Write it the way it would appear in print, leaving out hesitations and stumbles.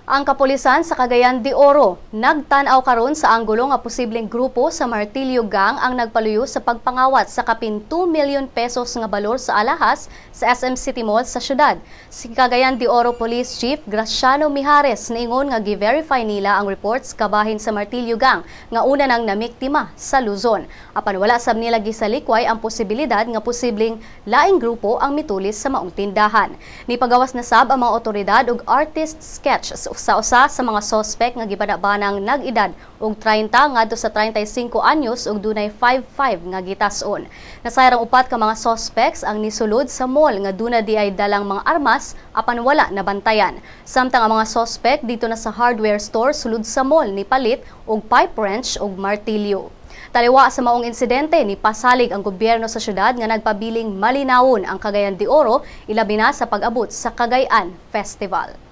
Ang kapulisan sa Cagayan de Oro nagtan-aw karon sa anggulo nga posibleng grupo sa Martillo Gang ang nagpaluyo sa pagpangawat sa kapin 2 million pesos nga balor sa alahas sa SM City Mall sa syudad. Si Cagayan de Oro Police Chief Graciano Mijares naingon nga gi-verify nila ang reports kabahin sa Martillo Gang nga una nang namiktima sa Luzon. Apan wala sab nila gisalikway ang posibilidad nga posibleng laing grupo ang mitulis sa maong tindahan. Nipagawas na sab ang mga otoridad og artist sketch sa usa sa mga sospek nga gibanabanang nag-edad og 30 ngadto sa 35 anyos ug dunay 5'5" nga gitas-on. Nasayarang upat ka mga suspects ang nisulod sa mall nga duna di ay dalang mga armas apan wala nabantayan. Samtang ang mga suspect dito na sa hardware store sulod sa mall ni palit og pipe wrench ug martilyo. Taliwa sa maong insidente ni pasalig ang gobyerno sa syudad nga nagpabiling malinawon ang Cagayan de Oro ilabi na sa pag-abot sa Cagayan Festival.